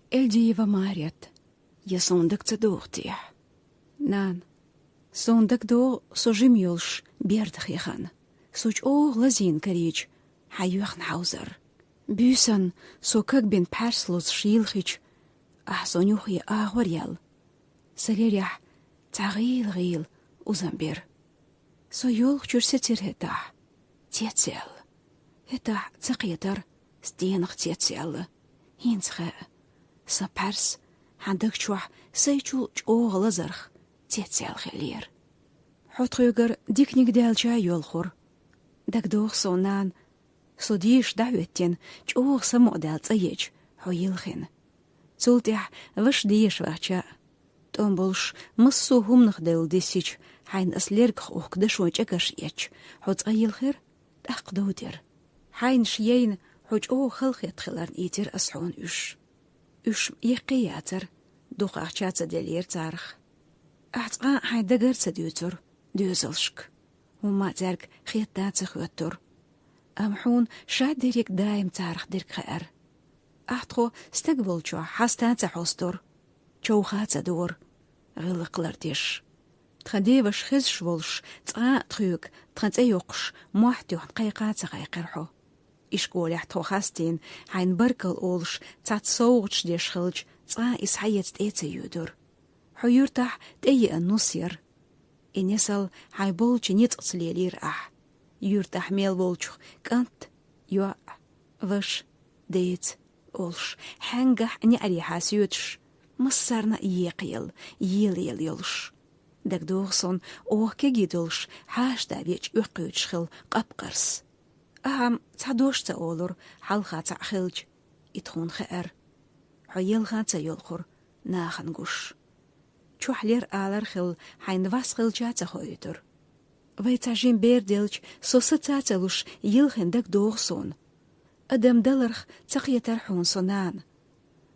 Эльдиева Марьят, я сондак цадугтих. Нан, сондак до сожим юлш бердах яхан. Суч лазин карич, хаюхн хаузер. Büsen, so как бен перслус шилхич, сонюхи ахварьял. Салерях, тагил узамбир. So юлх чурсетир хетах, тетел. Хетах цакьятар, стенах тетел. Хинцха, sa pers, handig chwach, seitjul lazarch, tetsel geleer. Hotruger diknik delcha yolchur. Dag doch so nan, so dish dawetjen, sa model tsayech, hoyilchen. Zultih, wish dish wacha. Tombolsh, mussu humnach del disich, hein as lerg ook de schoonch ekers ech, hot ayilcher, aqdodir. Hein shiein, hot gelget gelar iter as hoon ush. Ush yeqiyater, doch achchatsa delir zarch. Achtqa haidagar sadutur, duzelshk. Huma zerg khiyatatsa khuatur. Amhun shadirik daim zarch dirk khaer. Achtqo stegvolcho hastatsa hostur. Chowhatsa door, gilqlartish. Tkhadivash khizshvolsh, tqa truk, trantsayoksh, muahtuh qayqatsa qayqerho. Ishkolach tochastin, hein barkel olsh, tzat soogch de schilch, tza is hayetst etse judur. Hoyurtach teye een nusir. Inesal hai bolch niet slelir ah. Jurtach meel bolch, kant, joa, wash, deet, olsh, hengah nyari hasutsh. Massarna yeqil, yel yolsh. Dag doogson, ke gidolsh, haashda wiech uqutschil, qapqars. تعدوش تقولر حلقة تعخلج يتخون خير حيلغة تيلخر ناخنقش شو حلير آلر خل حين واسخل جاتا خويتر ويتعجين بيردلج سوستا تلوش يلخن دك دوغسون أدم دلرخ تقيتر حون صنان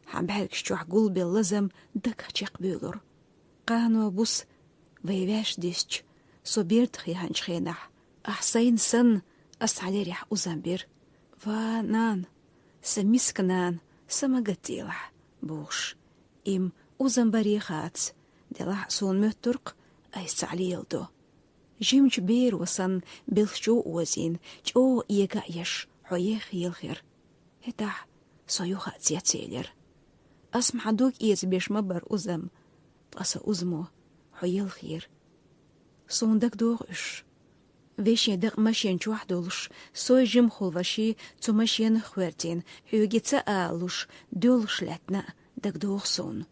حم بحركش جوح قلبي اللزم دك هجيق بيولر قانو بوس ويواش ديسج سو بيردخي هنش خينح أحسين سن أسعليريح أزامبير فنان سميسكنان سماقتيلح بوش إم أزامبريخات دلح سون مهترق أي سعليلدو جيم جبير وصن بالشو وزين جو يقايش حويخ يلخير هتاح سيوخا تياتيلر أسمع دوك إيز بيش مبر أزم تقصى أزمو حويلخير سون دك دوغش ویشی دق ماشین چوح دولش سوی جم خلوشی تو ماشین خوردین هیوگیت آلوش دولش لاتنا دق دوغسون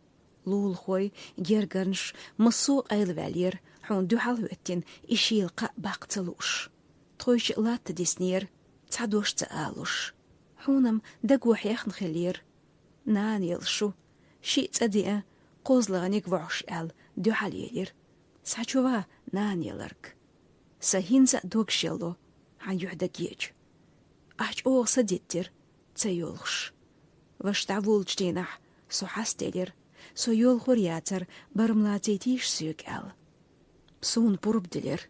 لول خوی گرگرنش مسو ایل والیر حون دو حلوتین ایشیل قا باقتلوش تویش لات دیسنیر تعدوش تآلوش حونم دق وحيخن خلير نان يلشو شي تدئ قوزلغنيك وعش آل دو حليلير ساچوا نان يلرك سهينزا دوك شيلو عن يحدك يج أحج صديتر تيولخش واش تعولج دينح سو حاستيلر سو يولخور ياتر برملاتيتيش سيوك آل بسون بورب دلر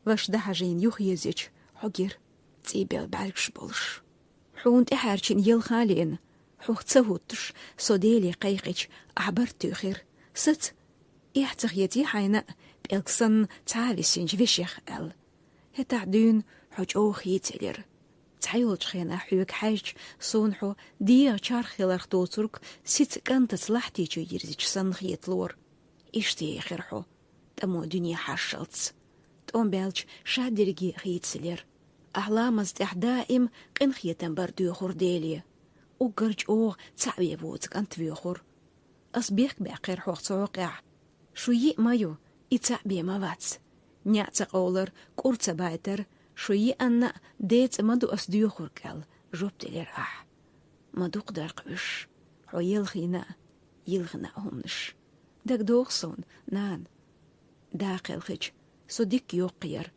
واش دحجين يوخ يزيج حقير تيبيل بعركش بولش حون تحارشين يلخالين حوخ تسهوتش سو ديلي قيقيج أعبر تيخير ست إحتغيتي حينا بإلكسن تعاليسين جويشيخ أل هتعدين حج خيتلر تعيولج خينا حيوك حاج صونحو ديا شارخيلر دوترك ست كانت تصلحتي جو يرزيج سنخيت لور إشتي خيرحو تمو دنيا حاشلتس تقوم بالج شادرجي خيتسلر أحلام دائم قن خيتن بردو خرديلي وقرج تعبي بوتك أنت بيخور أصبيك باقير حوق توقع شوي مايو إتعبي ما واتس نيعتق أولر كورتا بايتر شوي أنا ديت مدو أسديو خوركال جوبت لرح مدو قدر قبش حو يلخينا يلغناهمنش داك دوغسون نان داقل خج سو ديك يوقير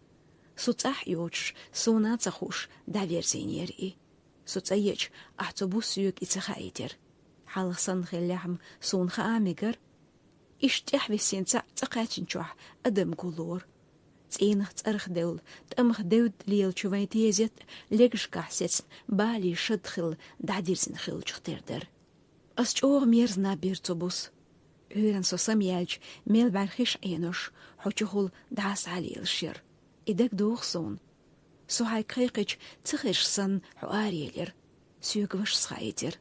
سو تح يوتش سو ناتخوش دافير زينيري سو تأيج أحتبوس يوك إتخايتر حالخصن خليهم سون خاميقر إشتيح بسين تقاتين شوح أدم كولور تينخ تأرخ دول تأمخ دود ليل شوين تيزيت ليكش كحسيت بالي شدخل دعدير سنخل شختير در As oor meer na birtobus. Uren so samjelj, meel bergisch enus, hotjuhul daas alil shir. Idek doogzoon. So hij kreeg tchisch san huarieler. Suug was scheider.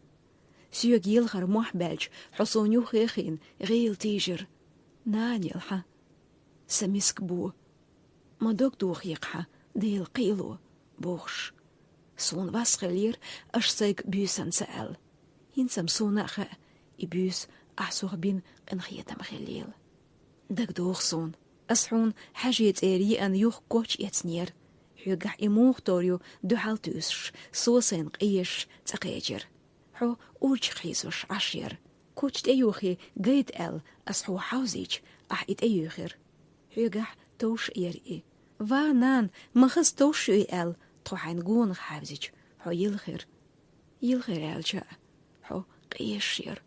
Suug jilgar mohbelj, hosonju hechin, reel tiger. Nanjelha. Samisk boe. Maar dok doogjecha, deel qilo, boogsch. Zo'n was gelier, as zeik busan sael. Hinsam sonache, I bus, bin en gietam geleel. Dak doogzoon. As hun hajiet en juch koch etsnier. Hugah imoogtorio duhaltus, so zijn qiesh taqejer. Ho uch qisus ashir. Koch ejuchi geit as ho hausich, it ejucher. Hugah tosh i. Va nan, machas tosh tohain goon hausich, ho yilcher. Yilcher elcha, ho qieshir.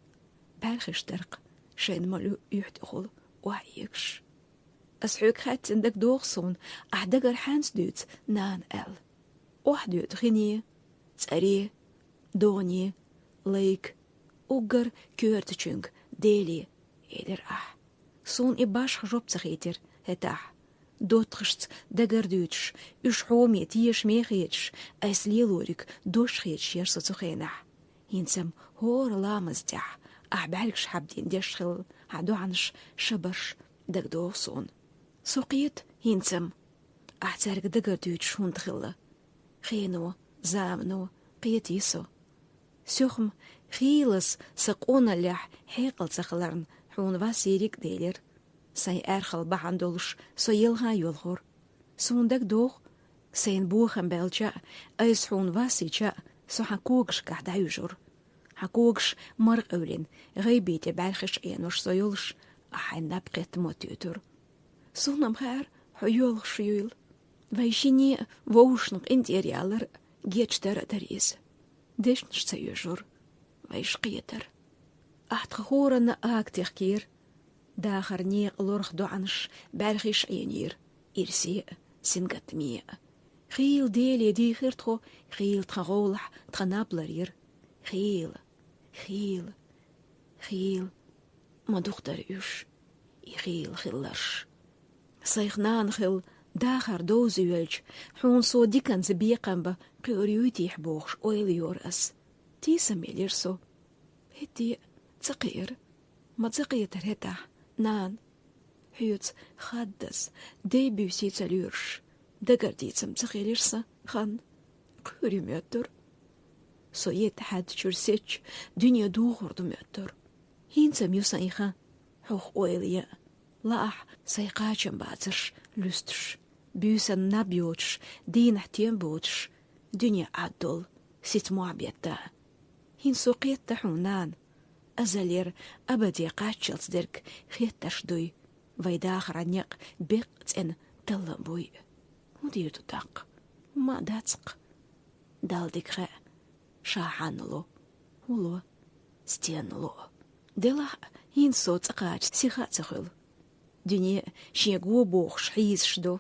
Bergisch terk, shen malu uchtgol, waayiksh. As huk gaat in de doogzoon, dagger hans duurt naan duurt genie, tsari, doni, leek, ugger, keurtjung, deli, eder Zo'n bash geropt zich eter, het Doodgest, dagger duurtsch, homi, tiesh meegeetsch, as lielorik, doorscheetsch, jerse zochena. Hinsem, hoor lamas belgsch habdin deschil, doansch, shabash, dag doogzoon. Soqiet hinsem. Zerg dagger duurtsch hundgille. Geno, zamno, qietiso. Suchm, giles, saqonalach, hekel zachalarn, hun wasirik deler. Zijn ergel behandels, so jilga julhor. Zo'n dag doog, zijn boegen beltja, is hun wasitja, so hakoogsch kahdajur. Hakoogsch margulin, rebete belgisch enus so julsch, hij napret motutur. Zo'n haar, julsch jul. Wij zien woosnog interialer, geetster is. Disnst sayujur, wij schieter. Gehoren aaktig keer. Dagar neer lorg doansch, bergisch enier, irsie, singat mee. Geel deli die girtgo, geel tragolah, tranablarir, geel, maar dochter us, geel gillers. Zeg naangil, dagar dozuelch, hun so dikken ze beekamba, kleuriutig boog, oilioras. Tisa melir so. Hitti, tsakir, maar tsakieter hetta. Naan, huut, gaddas, debusit salursch, dagarditsam tsakhilirsa, khan, kurimötter. So had chursich, dunya doogordumötter. Hinsam yusaikha, hoog oilie, laach, saikacham batzers, lustsch, busan nabjotsch, dienahtjenbotsch, dunya addol, sit moabjetta. Hinsoqietta hunan. Azalir abadi qachels dirk khiettash dui vaidag ranyak biqts en talabui. Hoe die het tak? Ma datsk. Daldikre shahanlo. Hulo stienlo. Dela hin so tsaqach sikhatsakhul. Dunie shegu boch shizdo.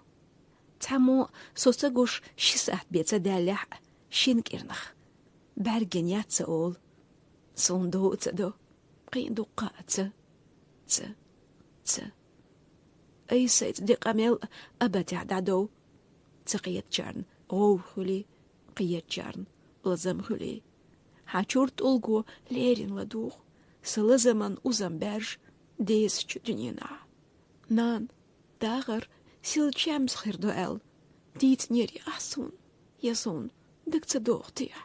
Tamo so sagush shisat betsa dalah shinkirnach. Bergen yatsaol. Sondo tsado. Geen doqaatse. Ay sayt di qamel abata dado. Tsaqiyat jarn. Rohuli. Qiyat jarn. Lazam huli. Hachurt ulgo lerin ladoog. Salazaman uzam berj. Dees chudunina. Nan. Dagar. Sil chams khirdo el. Diet neri asun. Yasun. Dik tsadoog tia.